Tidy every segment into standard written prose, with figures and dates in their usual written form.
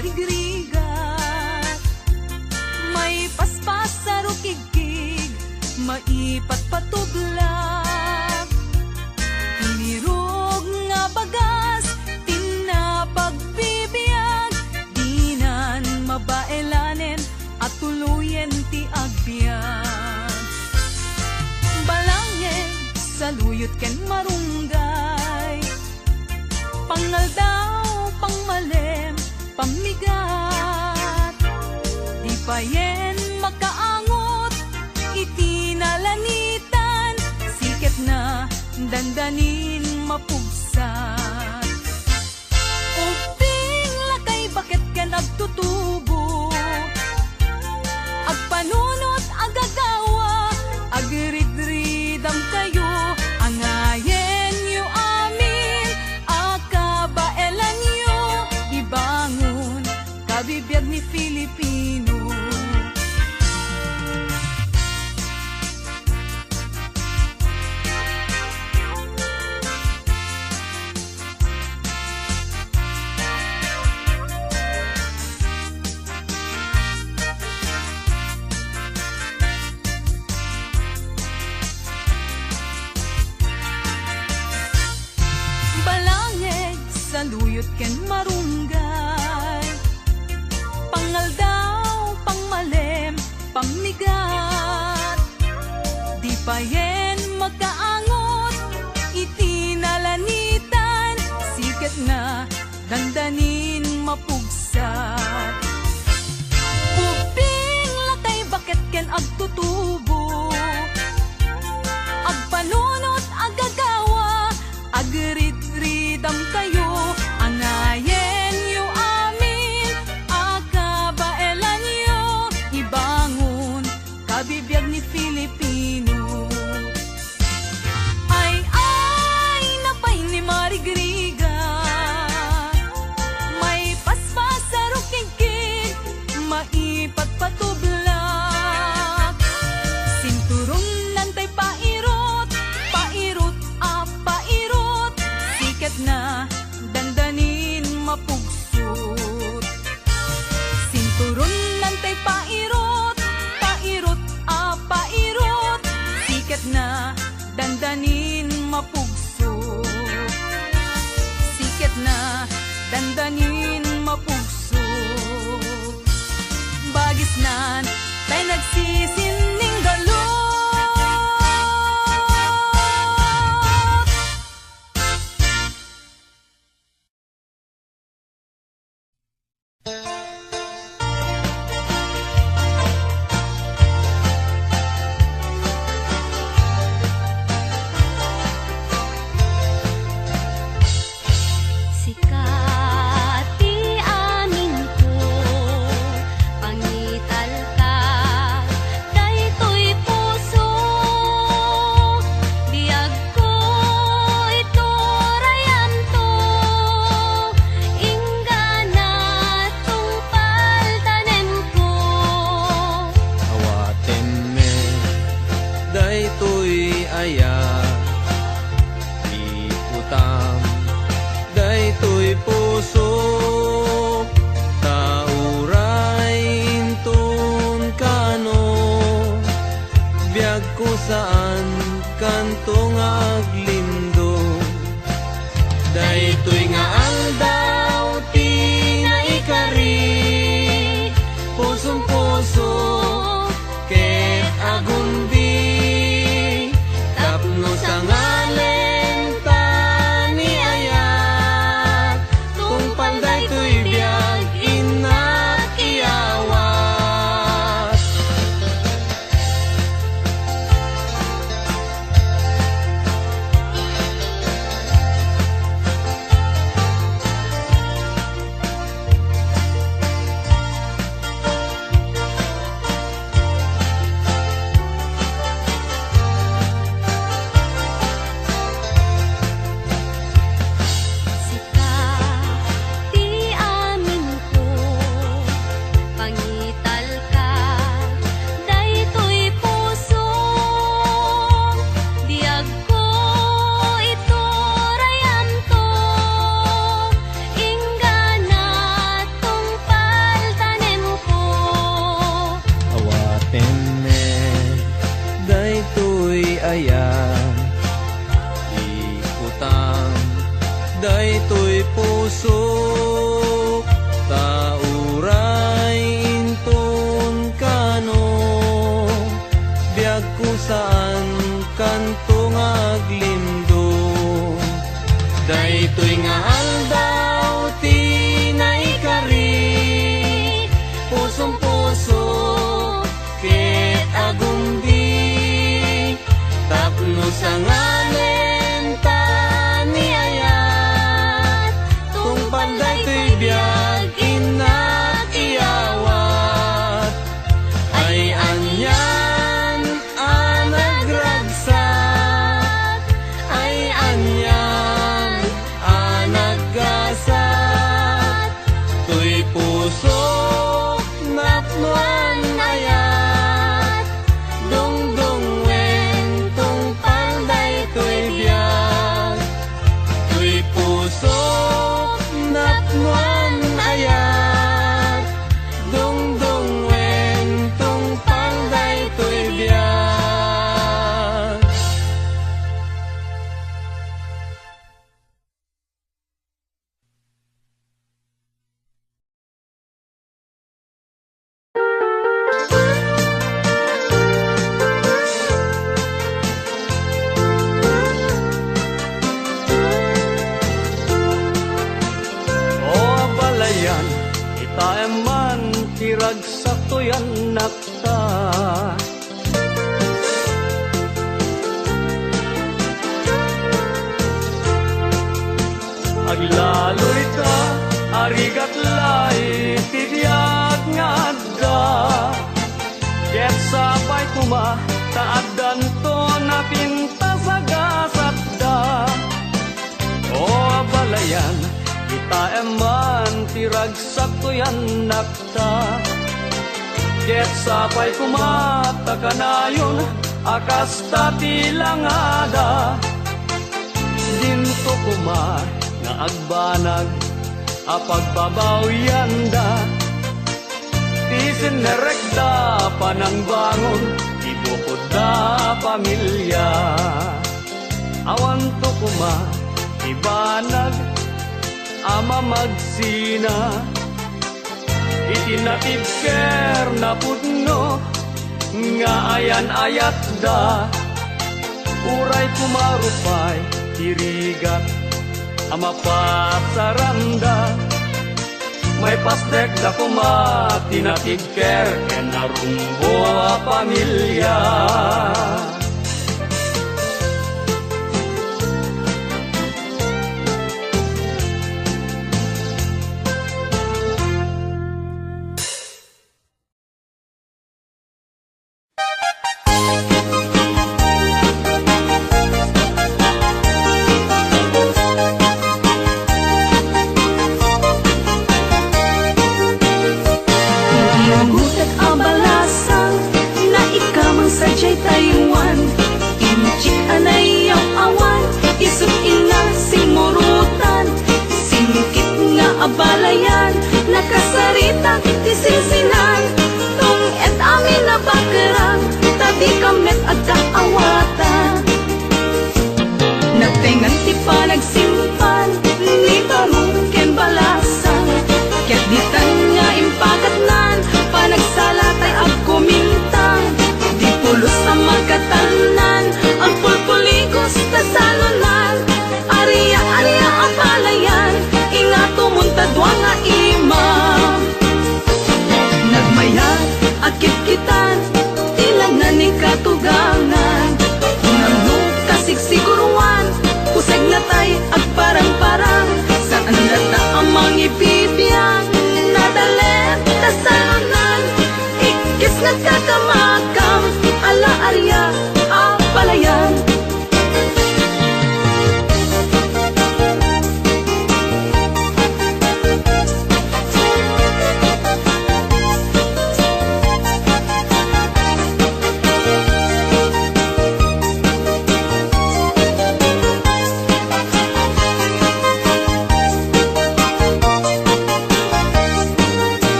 marigrigat. May paspas sa rukigkig, maipat patublag. Inirog nga bagas, tinapagpibiyag, dinan mabaelanen at tuluyen ti agbyag. Balangeg sa luyot ken marunggay, pangaldaw, pangmalem, pamigat. Di payen makaangot, itinalanitan, siket na dandanin mapugsat. Uping lakay bakit ken agtutubo, agpanunot agagawa, agridridam kayo, angayen yu amin, akabaelan yu, ibangon kabibiyag ni Filipino. Luyot ken marunggay, pangaldaw, pangmalem, pamigat. Di payen magkaangot, itinalanitan, sikat na dandanin mapugsat. Uping lakay bakit ken agtutubo, agpanunot agagawa, agridridam kayo, angayen yu amin, akabaelan yu, ibangon kabibiyag ni Filipino. Ay napay ni marigriga, may paspas sa rukigkig, maipat patublak. Sinturon nantay pairot, pairot pairot, sikat na dandanin mapugsot. Sinturon nantay pairot, pairot pairot, sikat na dandanin mapugsot. Sikat na dandanin mapugsot. Bagis nan tay nagsisining galot. Sikati amin ko, pangital ka, daytoy puso, biyag ko iturayan to, ingana tungpal tanem ko. Awaten me, daytoy aya, iputam, daytoy puso, taurain tun kano, biyag ko saan kantong aglindo, daytoy nga aldaw ti naikari, pusong puso ket agundi, tapno sa ngalen tani ayat, tungpal daytoy biyag inakiawat. ayan. Ikutang daytoy pusok, tauray inton kano, biag kusaan kantong aglindo. Daytoy nga aldaw tinaikari, pusong puso ket agumbi, tapno sa nganen ta ni ayat, tungpal daytoy biag inak iyawat, ay anyan anagragsak, ay anyan anaggasat, tuy pusok napnuan ayat, dungdung wen tungpal daytoy biag, tuy pusok napnuan ayat, dungdung wen tungpal daytoy biag. O balayan, itaeman tiragsak toyan nakta. Aglaloy ta, arigat lay, tibiyag nga adda. Ket sabay kuma, taaddan to na pinta sa gasatda. O balayan, kita eman tiragsak ko yan nakta. Ket sapay kumata kanayon, akas tati lang ada. Dinto kuma nga agbanag, apagbabawyan da. Tisin nerekda panang bangon, ibukod da pamilya. Awan to kuma, ibanag, ama magsina, itinatib ker na pudno, nga ayan-ayat da. Uray kumarupay, tirigat, ama pasaranda. May pastek da kuma, tinatib ker, ken narumbo a pamilya. Iyagutat abalasang na ikamang sadyay Taiwan, inchik anayaw awan, isut ina simurutan, singkit nga abalayan, nakasarita tisinsinan, tung et amin na bakerang, tabi kamet agkaawatan. Nagtengan ti panagsimpan, ni barong ken balasang, ket ditan nga impakatnan, panagsalatay agkumintang, di pulos sa magkatanan, ang pulpuligos ta salunan, ariya-ariya ang palayan, inga tumunta dwa nga imam.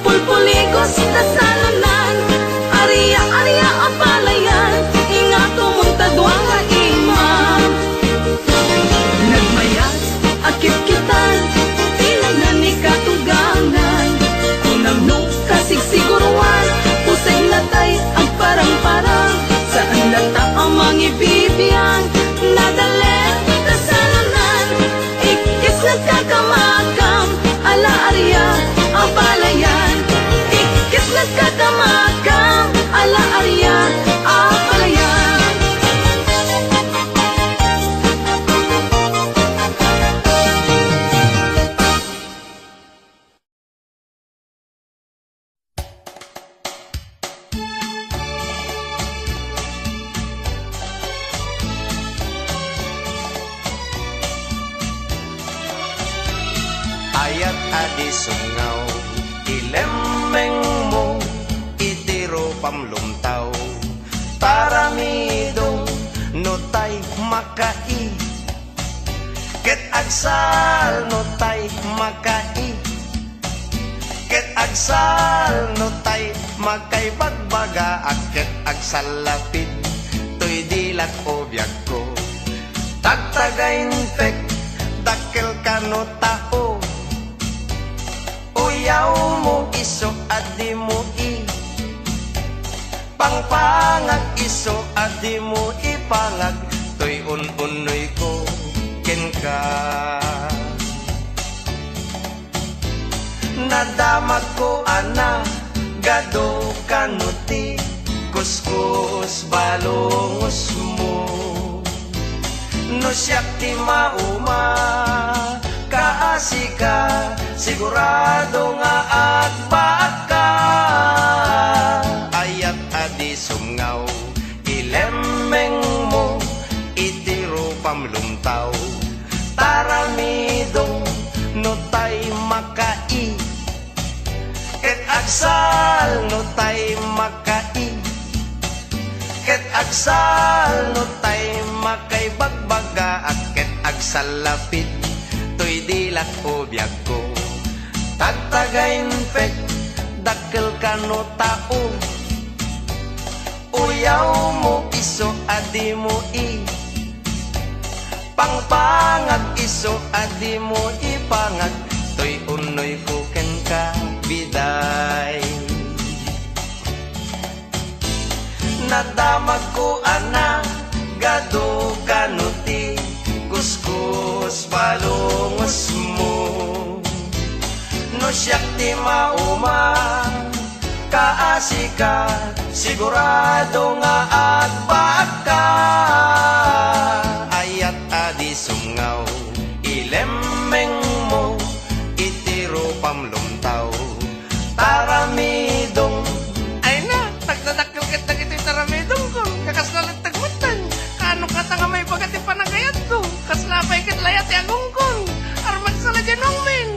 pulpuligos tasalanan, Aria apalayan, ingato mong tadwang nga iman. Nagmayas akit kitan, ilay na ni katugangan, kunam no kasigsiguruan, pusay natay ang parang-parang, saan nata ang mga ibibiyang, nadalek kasalanan, ikis nagkakamakam, ala Aria apalayan, ikis nagkakamakam, ala Aria apalayan. Ayat adi sungaw, ilemeng mo, itiro pamlumtaw, taramidong notay makai, ket agsal notay makai, ket agsal notay makay bagbaga, ket agsal lapit, to'y dilat o biyag ko, tagtagain pek, dakil ka no tao, uyaw mo iso adi mo i, pangpangag iso adi mo ipangag, to'y un-unoy ko ken ka. Nadamag ko ana, gado kanuti, kuskus balongos mo, no siyak ti mauma, kaasika, sigurado nga agbaag ka. Ayat adi sumngaw, ilemeng mo, itiro pamlumtaw, taramidong notay makai, ket agsal notay makai, ket agsal notay makay bagbaga, at ket agsal lapit, to'y dilat o biyag ko, tagtagain pek, dakkel ka no tao, uyaw mo iso adi mo i, pangpangag iso adi mo ipangag, to'y unoy ko ken ka biday. Nadamag ko ana, gado kanuti, kuskus balongos mo, no siyak ti mauma, kaasika, sigurado nga agbaag ka. Ayat adi sumngaw, ilemeng mo, itiro pamlumtaw, taramidong, ay na, tagdadakil kita ito'y taramidong ko, kakasnalat tagmutan, kaano ka nga may bagati panagayat ko, kaslapay kit layat ti agungkong, armag sa ladyanong min.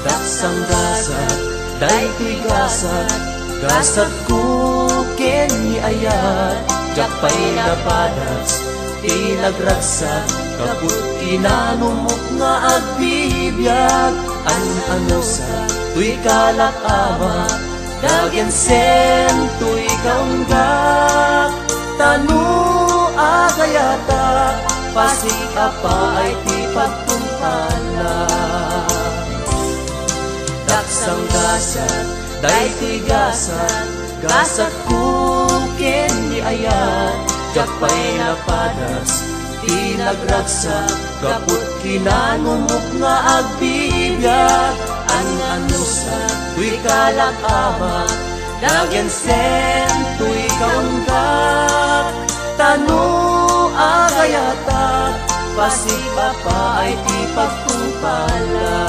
Daksang gasat, daytoy gasat, gasat kuken ni ayat, jakpay napadas, tinagragsak, kaput kinanumok nga agbibiyag, an-ano sa tuy kalak ama, dagen sen tuy kaunggak, tanu agayata, pasig apa ay ti pagtumpala. Daksang gasat, daytoy gasat, gasat kuken ni ayat, jakpay napadas, tinagragsak, kaput kinanumok nga agbibiyag, an-ano sa tuy kalak ama, dagen sen tuy kaunggak, tanu agayata, pasig apa ay ti pagtumpala.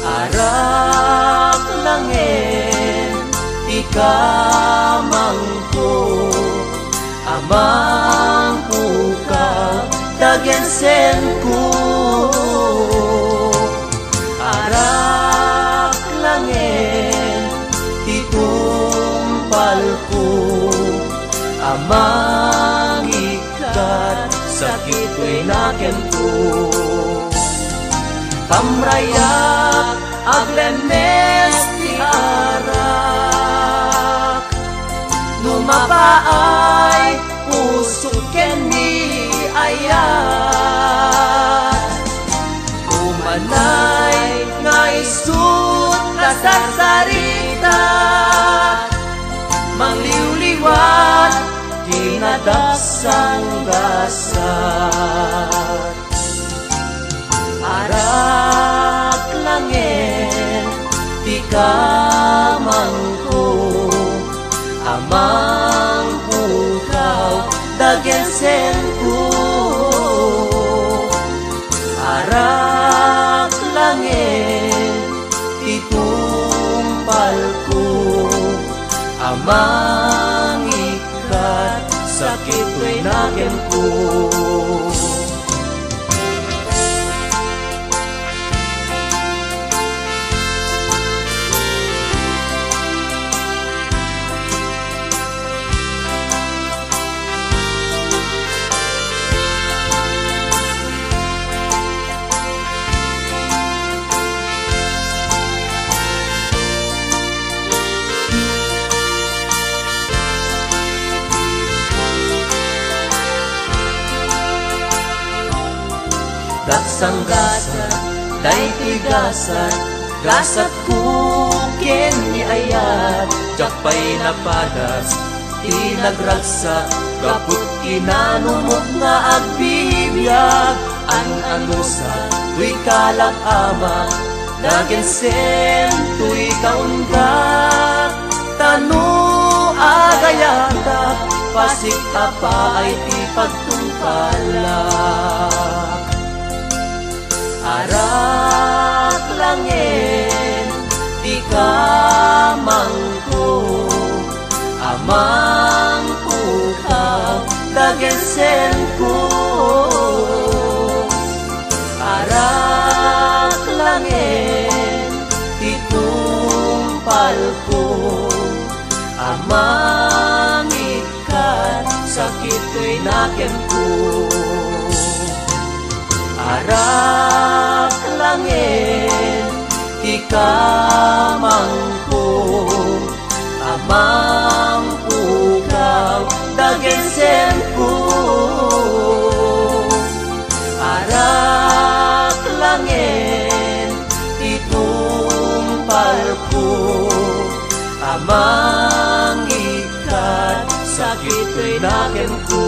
Arak langin, ikamangko, amang puka, dagensen ko. Arak langin titumpal ko, amang ikat sakit ko'y naken ko. Kamrayak aglemes ti arak, lumapaay pusok ken ni ayat. Umanay nga isut kasarsarita, mangliwliwan kinadasang gasat. Arak langin di kamangko, amang pukaw dagensen ko. Arak langin itumpal ko, amang ikat sakit ko'y naken ko. Daksang gasat, day gasat, gasat kukin ni ayat, jakpay napadas, tinagragsak, kaput kinanumog nga agbibiyag, an-anusa, tuy kalak ama, dagensen tuy kaunggak, tanu agayata, pasik apa ay ti pagtungkalak. Arak langin di kamangko, amang pukaw dagensen ko. Arak langin titumpal ko, amang ikat sakit ko'y naken ko. Arak langin di kamangko, amang pukaw dagensen ko. Arak langin itumpal ko, amang ikat sakit ko'y naken ko.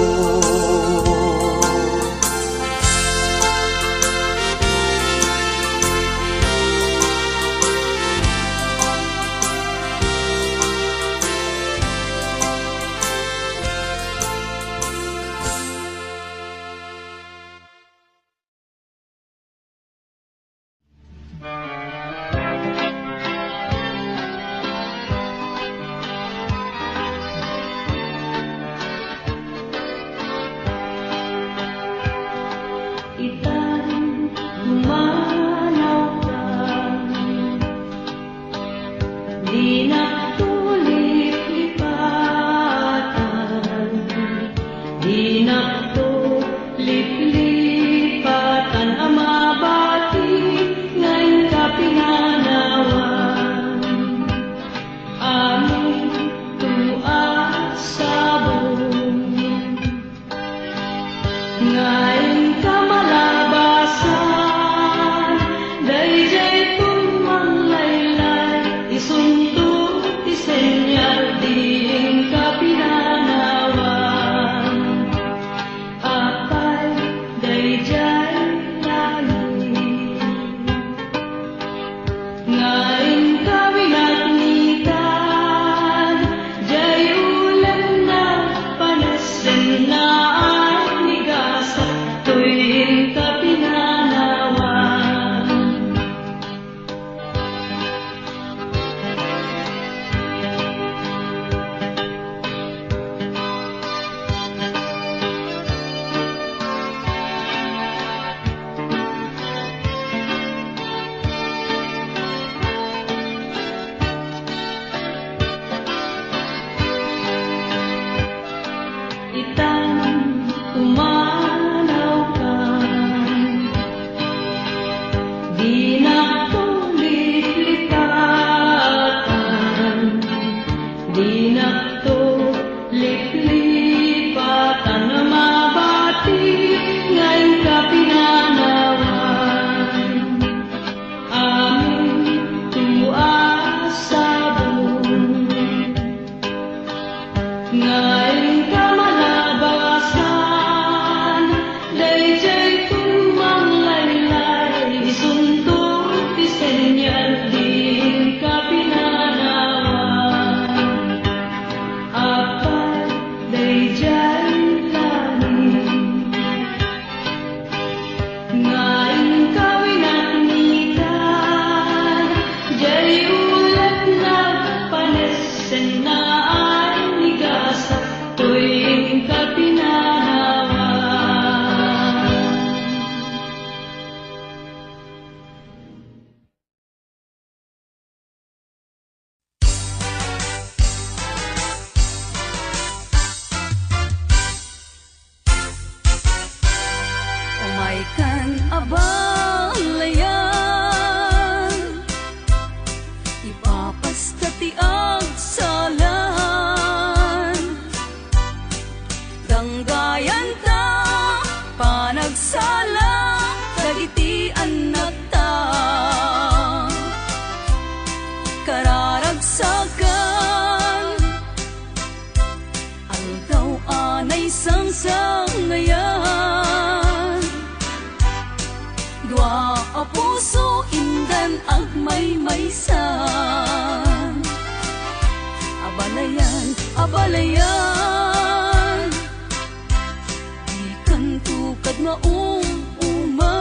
Ngayon kawin nanitan, jari ulat na panasan na anigasap tuwing kapinahawan. Umay kan abalayan, ipapastati ang salan. Danggayan ta, panagsala, dagiti anak ta. Kararagsakan, aldaw anay sangsangayan. Dua a puso indan agmaymaysan. Abalayan, abalayan, di kantukad maumuma.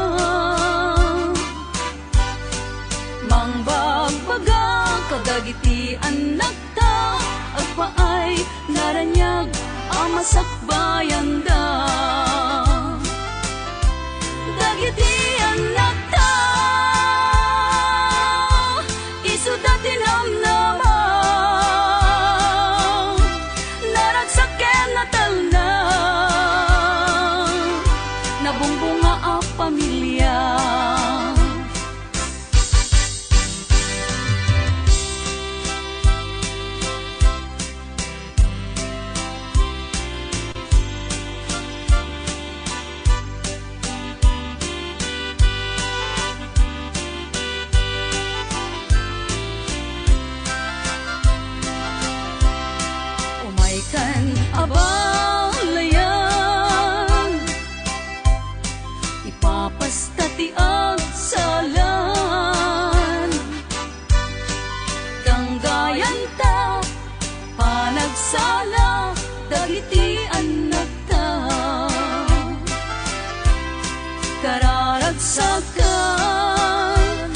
Mangbagbaga kadagiti anak ta, agpaay naranyag amasakbayan da. Dagiti anak ta, isudati namnama, naragsaken na talna, nabungbunga a pamilya. Umay kan abalayan, ipapastati ang salan. Danggayan ta, panagsala, dagiti anak ta. Kararagsakan,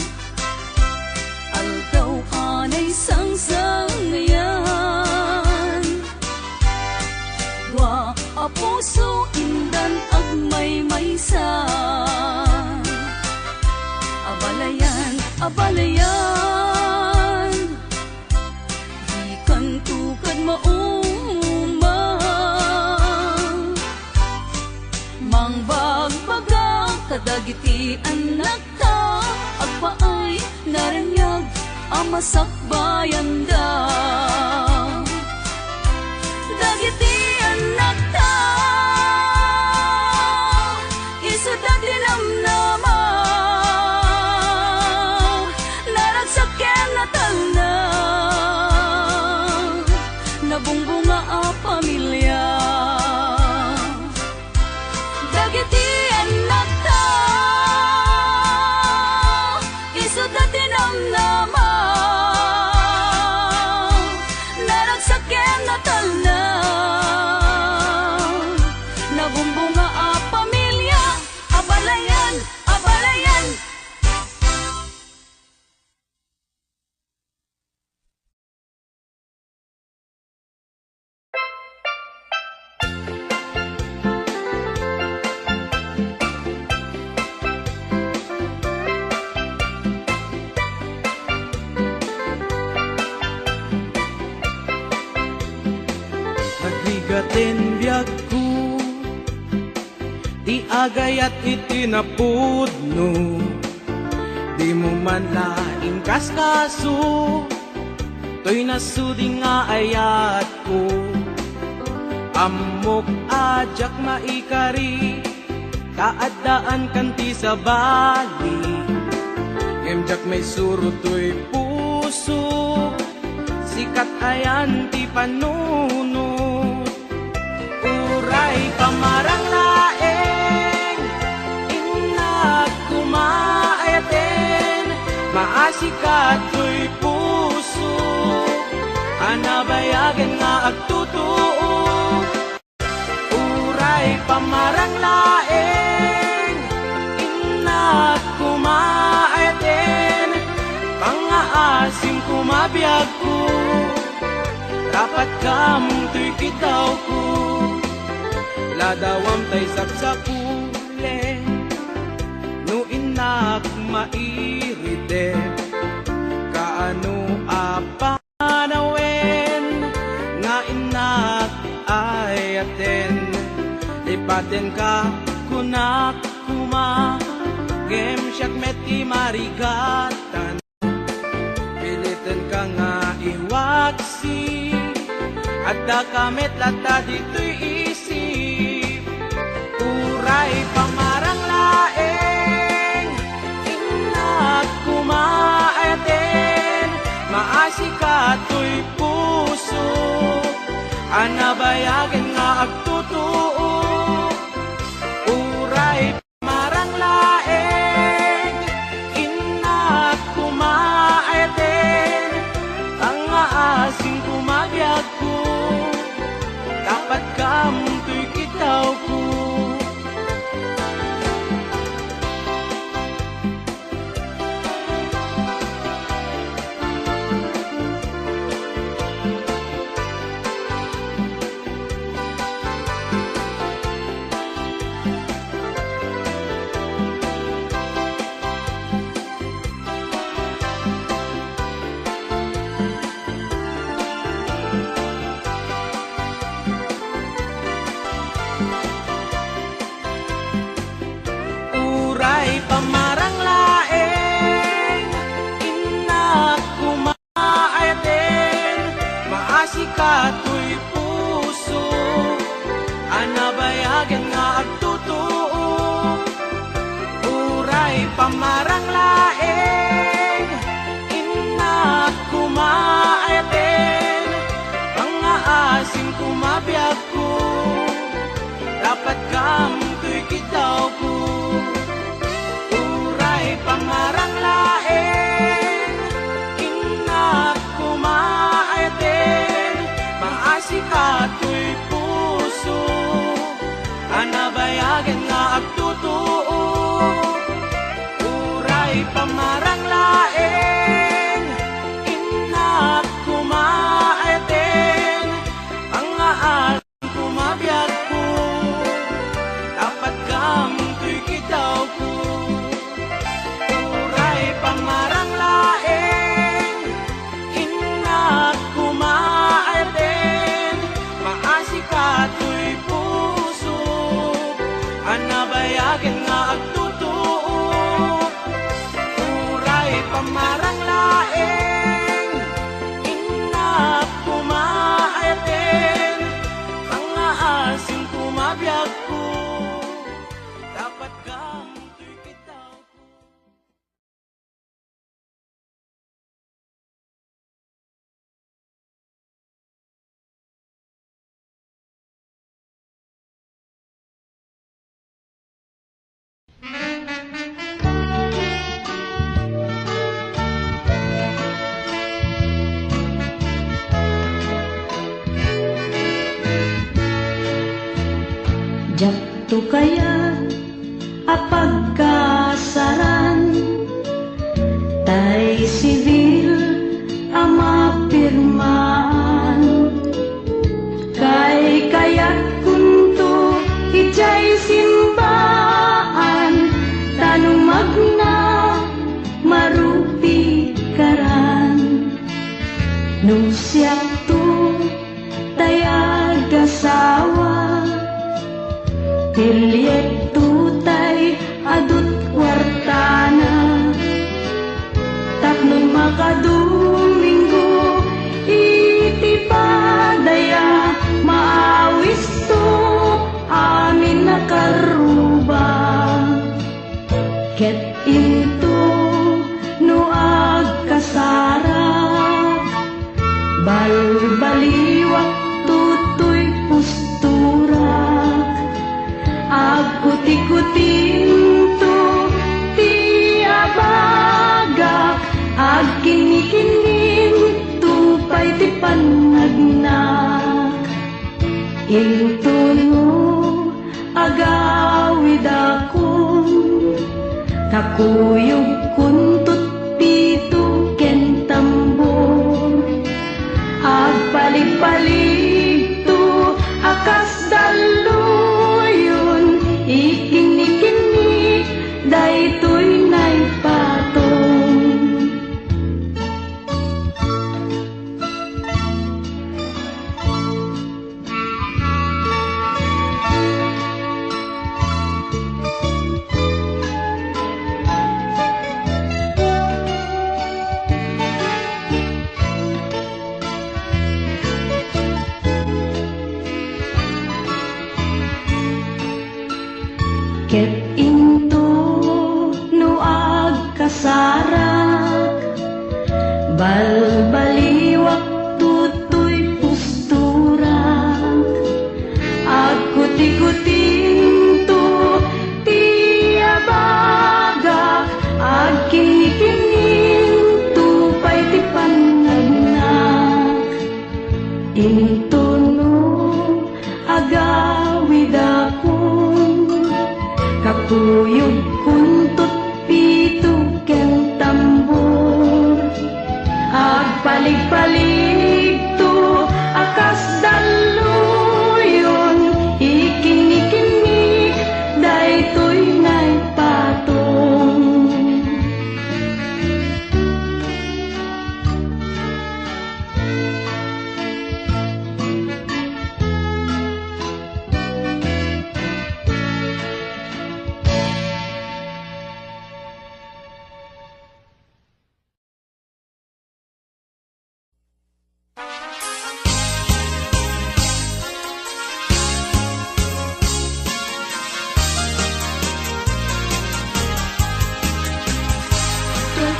aldaw anay sangsangayan. Dua a puso indan agmaymaysan. Abalayan, abalayan, di kantukad mauma. Mangbagbaga kadagiti anak ta, agpaay naranyag amasakbayan da. Dagiti anak ta, isudati namnama, naragsaken na talna, nabungbunga a pamilya. Dagiti anak ta, isudati namnama, naragsaken na talna, nabumbunga a pamilya. Abalayan, abalayan. Nagbigatin biyag ko, di agayat itinapudno, di mo man laing kaskaso, to'y nasuding nga ayat ko. Amok ajak maikari, kaadaan kanti sa bali, emjak may suro to'y puso, sikat ayan ti panunod. Uray pamarang laeng, inag kumaayaten, maasikat to'y puso, anabayagan nga agtutuo. Uray pamarang laeng, kumabiyag ko, dapat kam tuy kitaw ko, ladawam tay saksakule, no inak mairite, kaano apanawen, nga inak ayaten, lipaten ka kunak kuma, game siyak meti marigatan, pilitin ka nga iwaksi, at dakamit lata dito'y isip, uray pamarang laeng, inak kumaayaten, maasika to'y puso, anabayagin nga agtutuo, uray pamarang laeng, inak kumaayaten, ang aasing kumabiyag ko, dapat kam to'y kitaw ko. Pamarang laeng, inak kumaayaten, maasika to'y puso, anabayagan nga agtutuo, uray pamarang laeng, inak kumaayaten, pangaasim kumabiyag ko, dapat kam to'y kitaw ko. Pamarang laeng, inak kumaayaten, maasika to'y puso, anabayagan nga agtutuo, uray pamarang laeng, inak kumaayaten, pangaasing kumabiyag ko, dapat kam to'y kitaw ko. Pamarang laeng, inak kumaayaten, maasika to'y puso, anabayagan nga agtutuo, uray pamarang laeng, inak kumaayaten, pangaasing kumabiyag ko, dapat kam to'y kitaw ko. Jakto kaya apagkasaran, tay sibil amapirmaan, kay kaya't kunto ijay simbaan, tanong magna marupi karan, nung siyak to tayag asawa, Pilyet tutay adut kwartana, tatlong makadomingo iti padaya, maawis to amin nakaruba, ket into no agkasara, balbaliwak tutoy postura, agkuti-kutinto ti abaga, agkini-kinin tupay ti panagnak, into no agawid akong kakuyog kuntut pito ken tambo, Balbaliwak tutoy postura, agkuti-kutin to tiabaga, agkinikin to pa'y ti panagnak. Intuno agawid akong kakuyog kuntot pito ken tambor, agpalig-palig to akas daluyon, ikinikimik daytoy ngay patong.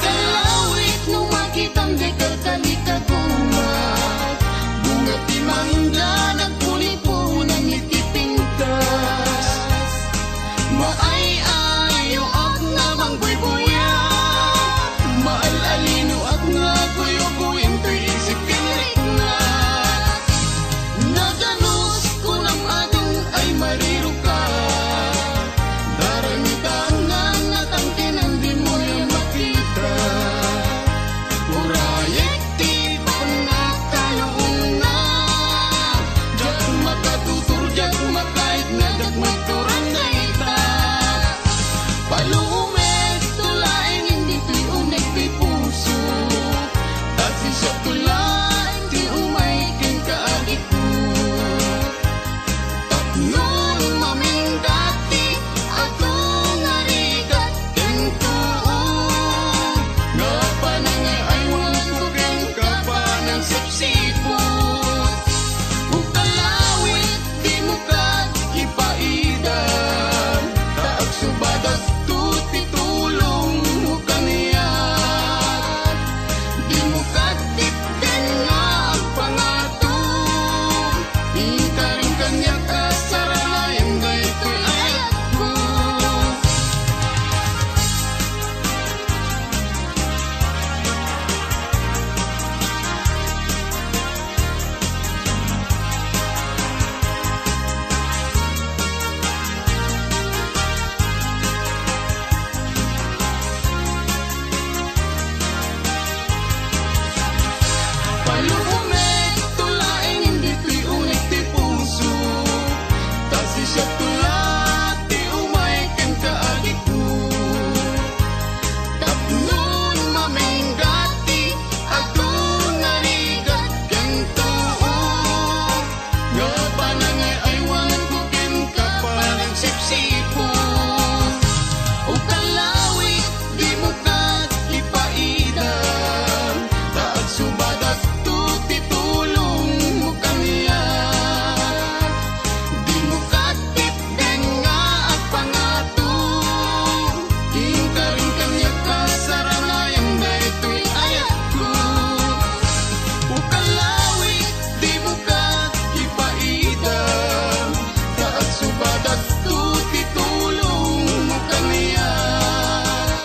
Kalawit nung makitang di kalkalikagumat, bunga ti mangga nagpulipunan iti pingkas. Maay-ayo ak nga mangbuybuyan, maalalino ak nga guyuguin to'y isip kinriknat. Naganos ko ng adong ay mariruka, darangitan nga natangkinan di mo yung makita. Urayek ti panakaloon na, jak makatutur, jak makait na jak magturang na ita. Palumet tulain hindi to'y unek ti puso, tasi siya tulain ti umay ken kaagit ko. Tapnon mamingkati ato ngarigat ken tuon, nga panangay aywan ko ken kapanang sipsipot. Ukalawit di mo kat ipaidan, taag subadat tuti tulong mo kaniyat. Di mo kat tipden nga ang pangatong, ikaring kanya kasarayan daytoy ayat ko. Palumet tulain hindi to'y unik ti puso, tasi siya tulat ti umay ken kaagit ko. Tapnon maminggati ato ngarigat ken tuon, nga panangay aywan ko ken kapanang sipsipon. Ukalawit di mo kat ipaidan, taag subadat tuti tulong mo kaniyat. Di mo kat tipden nga ang pangatong, ikaring kanya kasaranayan daytoy ayat ko. Ukalawit di mo kat ipaidan, taag subadat tuti tulong mo kaniyat.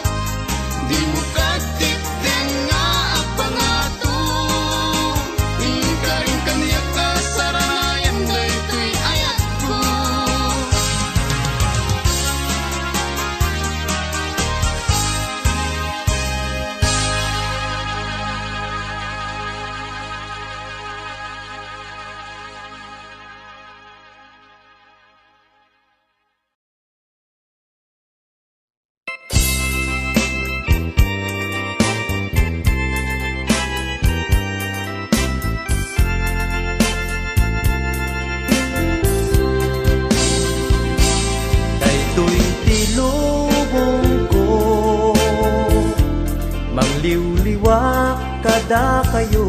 Di mo kat tipden nga ang pangatong, ikaring kanya kasaranayan daytoy ayat ko. Daytoy tilubong ko, mangliwliwak kada kayo,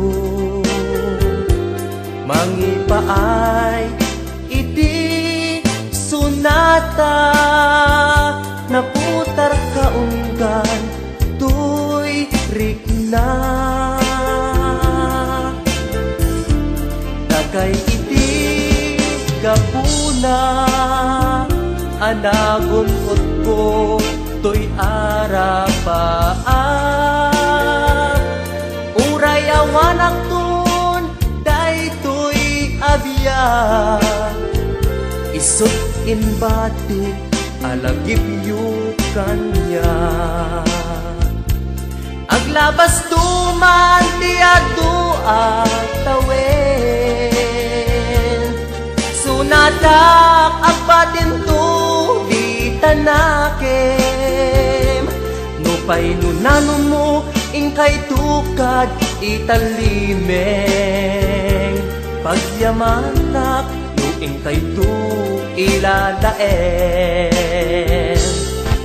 mangipaay iti sunata, naputar kaunggan tuy rikna. anagunot ko to'y arapaap. Uray awanak tun, day to'y abiyag. Isot inbatik, alagip yu kanya. Aglabas tuman di adu at tawin. Sunadak agbatin tu di tanakim. Nupay nunano mo ingkay tukad italimeng. Pagyamanak no ingkay tu ilalaen.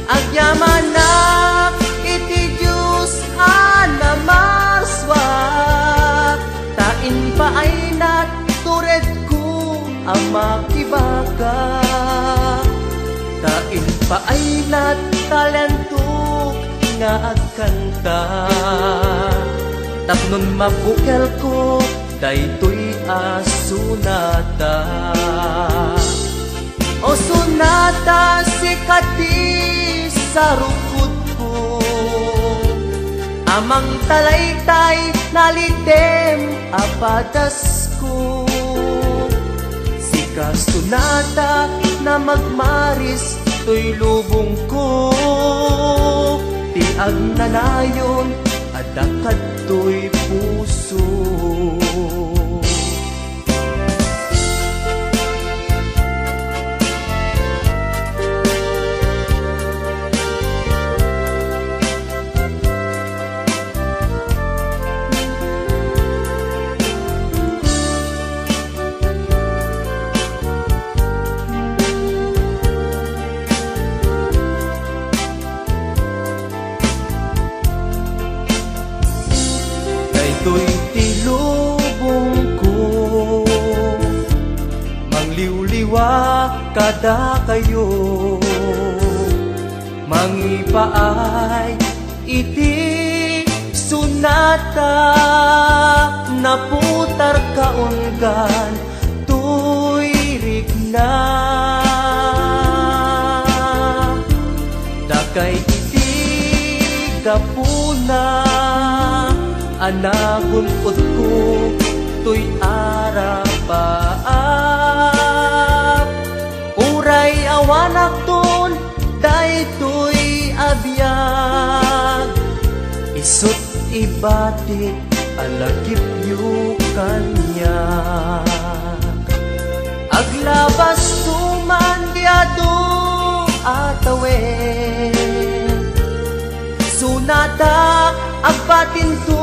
Agyamanak iti Diyos anamarswa. Tain pa ay natured ko ang makibaka. Tain pa ay natalantok nga agkanta. Tapnon mabukel ko daytoy asunata. O sunata sikati sa rukod ko. Amang talaytay nalitem apadas ko. Sika sunata na magmaris to'y lubong ko. Tiag nanayon adakad to'y puso. Daytoy tilubong ko, mangliwliwa kada kayo. Mangipaay iti sunata, naputar kaunggan tuirik na. Dakay iti kapuna, anagunot ko to'y arapaap. Uray awanak ton, daytoy abiyag. Isot ibatik, alagip yu kanya. Aglabas tuman diado atawin. Sunadak agbatin tu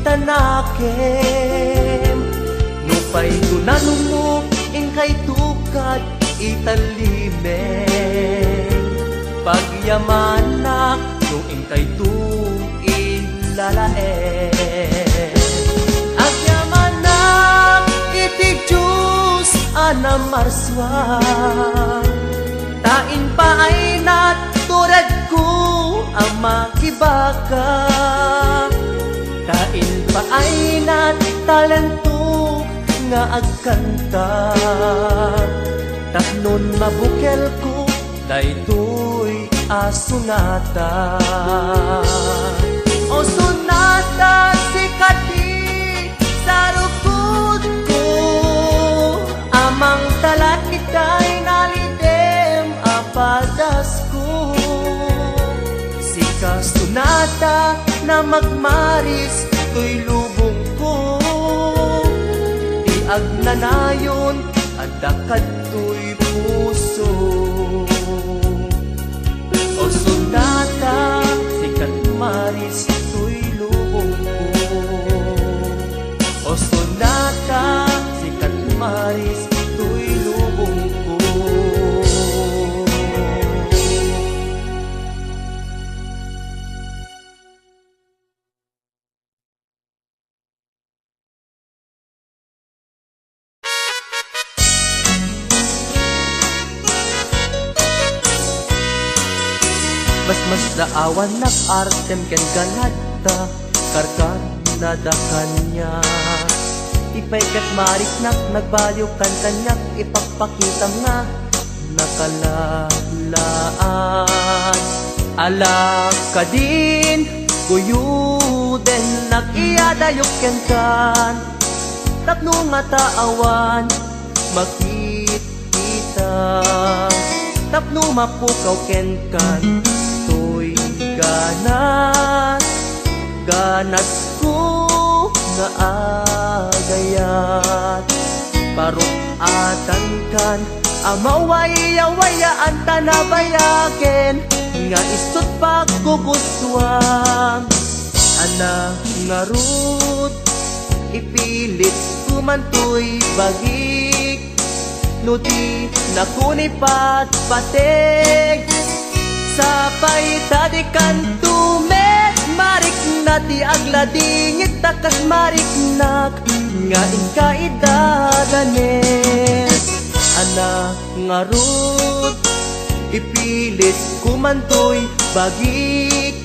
tanakem. Nupay tunanong mo ingkay tukad italimeng. Pagyamanak no ingkay tu ilalaen. Agyamanak iti Diyos anamarswa. Tain pa ay naturad ko ang makibaka. Tain pa ay natalantok nga agkanta. Tapnon mabukel ko daytoy asunata. O sunata sikati sa rukod ko. Amang talakitay nalitem apadas ko. Sika sunata na magmaris to'y lubong ko. Tiag nanayon adakad to'y puso. O sunata sikat maris to'y lubong ko. O sunata sikat maris to'y lubong ko. Mas daawan nak-artem ken ganadta, karkan nadakan niya. Ipay kat marik nak nagbaliw kan kanyak, ipagpakita nga nakalalaan. Ala ka din, guyuden nag-iadayok ken kan. Tapno nga taawan, makikita. Tapno mapukaw ken kan, to'y ganas. Ganas ko nga agayat. Parukatan kan, amawaya-wayaan tanabayaken. Nga isot pagkukuswam. Ana nga rut, ipilit kumantoy bagik. No di nakunipat patig. Sapay tadikan tumet marik na ti agladingit takas marik nak. Nga inkaidadanes. Ana nga rut, ipilit kumantoy bagik.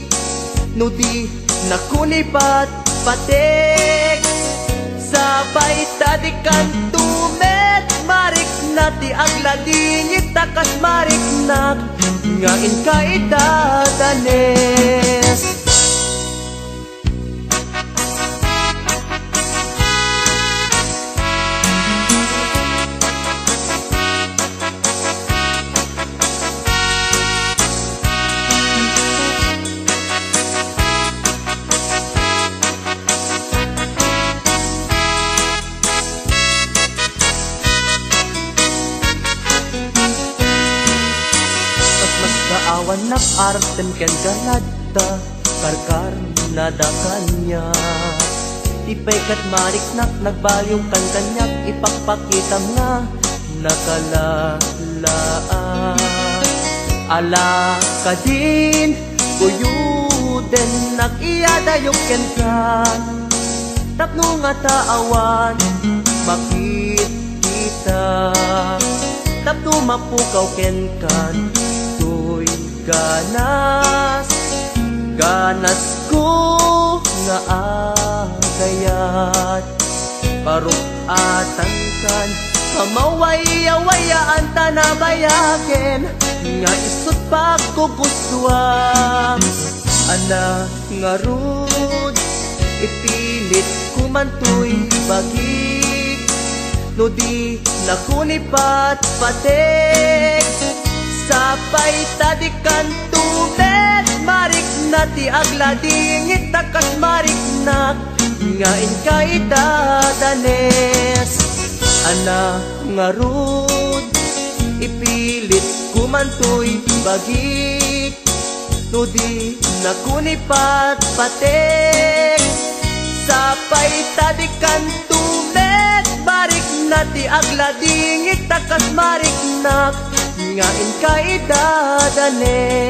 No di nakunipat patik. Sabay tadikan tumet marik na ti agladingit takas marik nak. Nga inkaidadanes. Awan nak arten ken galada karkar nadakanya. Tipay kat marik nak nagbalyong kan kanyak ipakpakitam nga nakalalaan. Ala ka din, guyuden nag-iadayok ken kan. Tapno nga taawan, makikita. Tapno mapukaw ken kan, ganas. Ganas ko nga agayat. Parukatan kan, amawaya-wayaan tanabayaken. Nga isot pagkukuswam. Ana nga rud, ipilit kumantoy bagik. No di nakunipat patik. Sapay tadikan tumet marik na ti agladingit takas marik nak. Nga inkaidadanes. Ana nga rud, ipilit kumantoy bagik. No di nakunipat patik. Sapay tadikan tumet marik na ti agladingit takas marik nak. Nga inkaidadanes.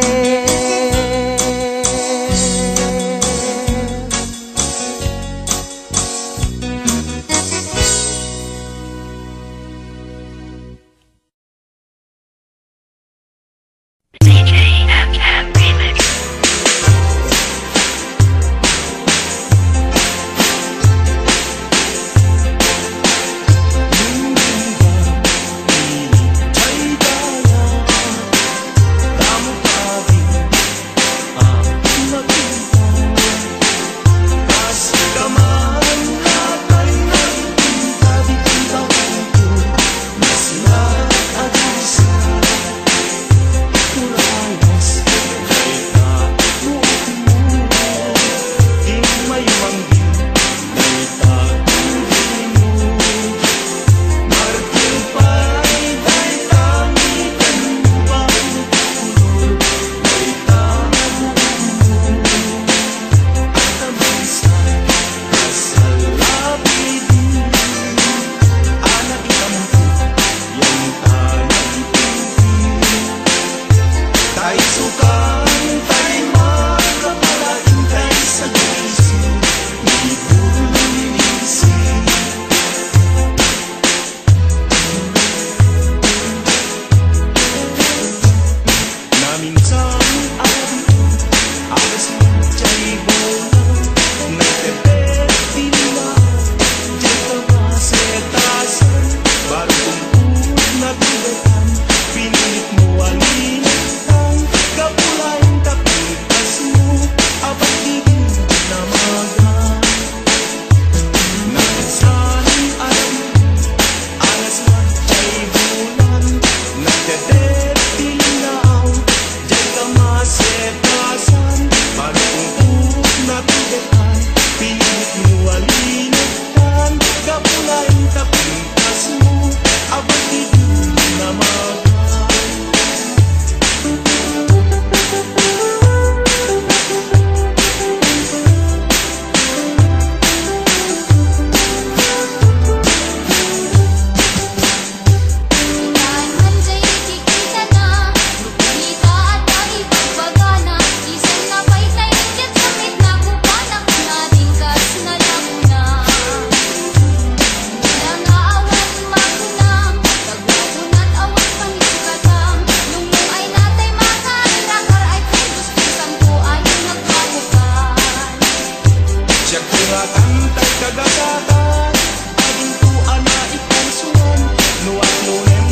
kagakatan ading tu ana ipusuan nuat nunem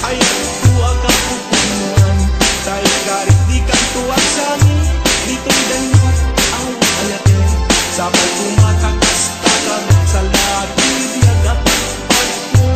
ayat tu akapupunan tay garit di kantuan sami dito'y danyot ang ayate sabay kumakakas tagamit sa lagi diagat pagpo.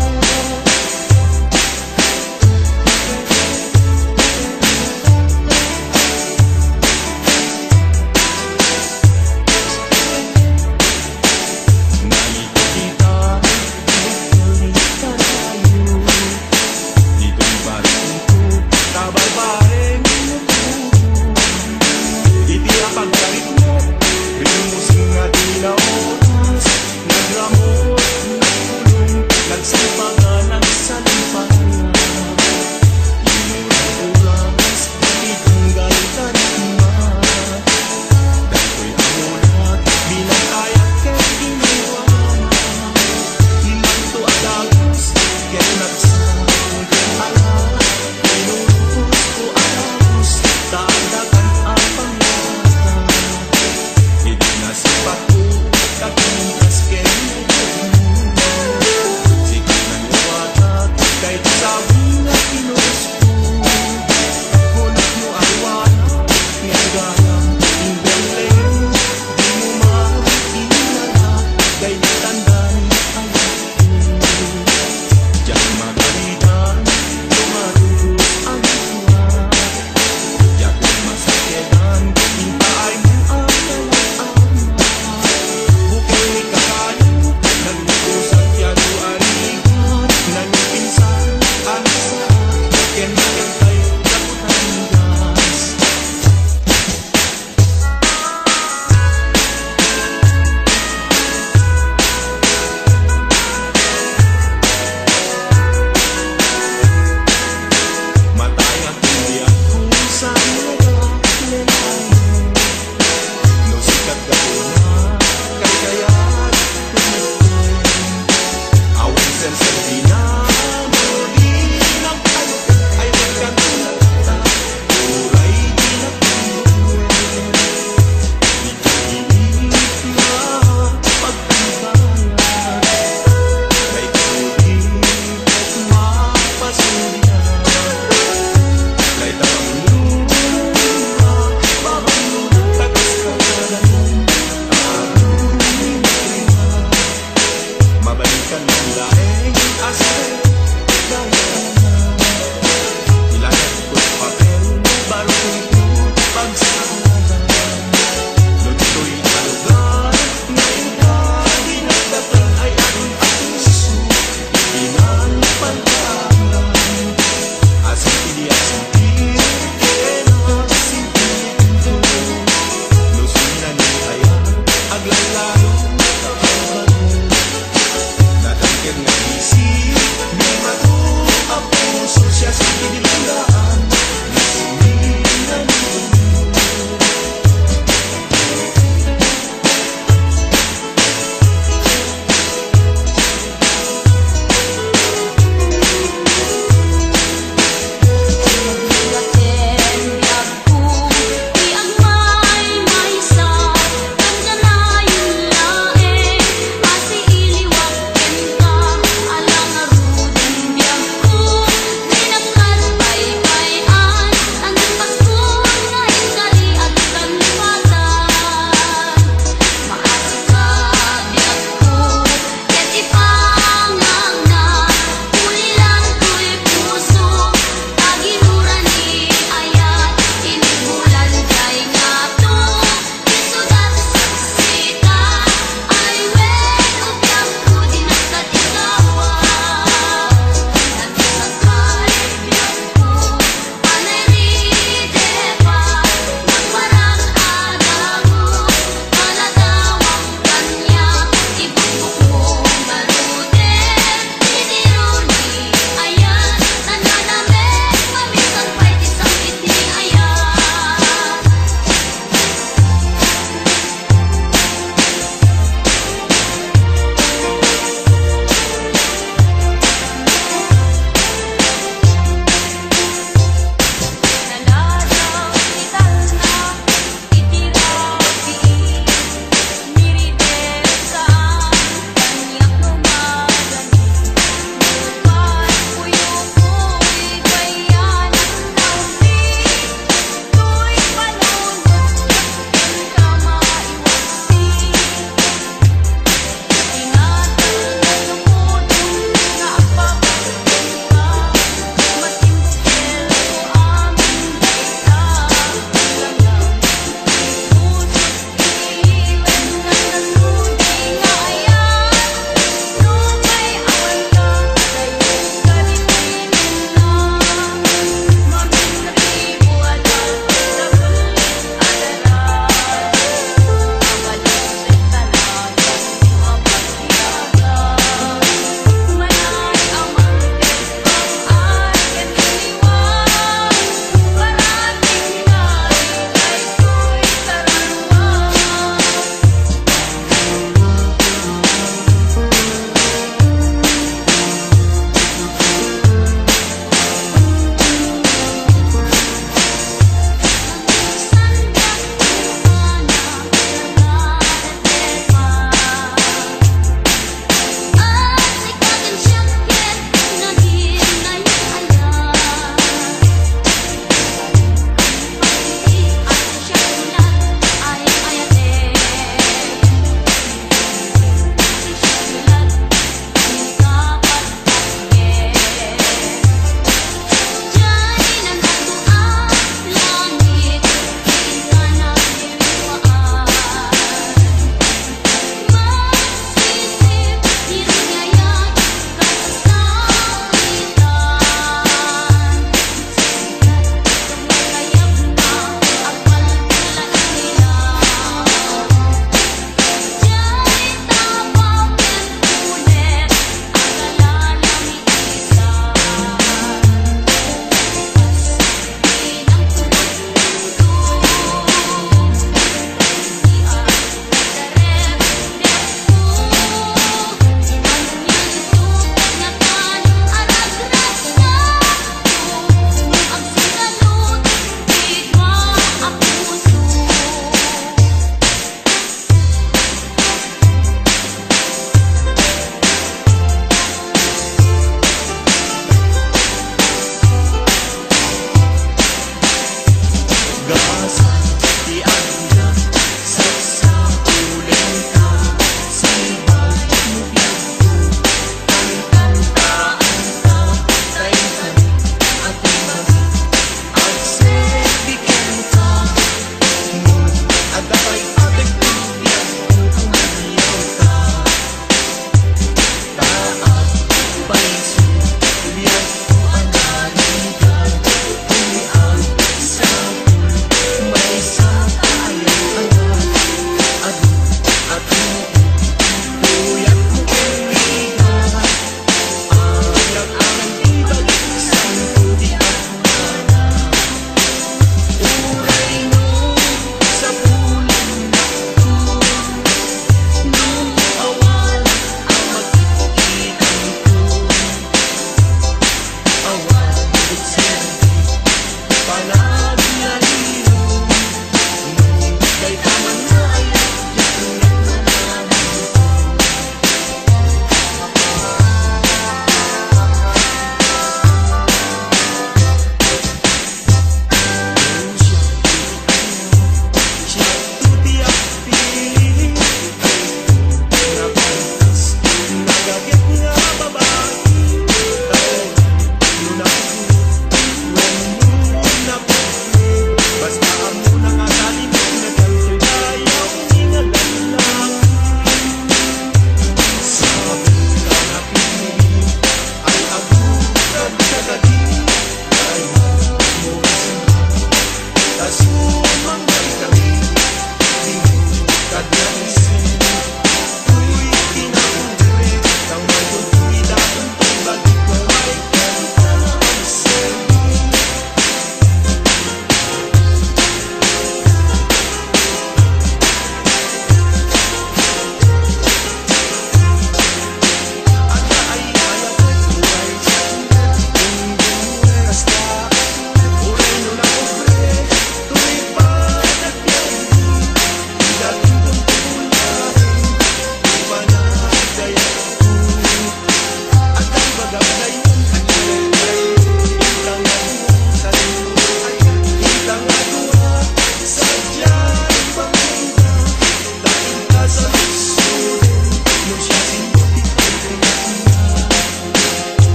gas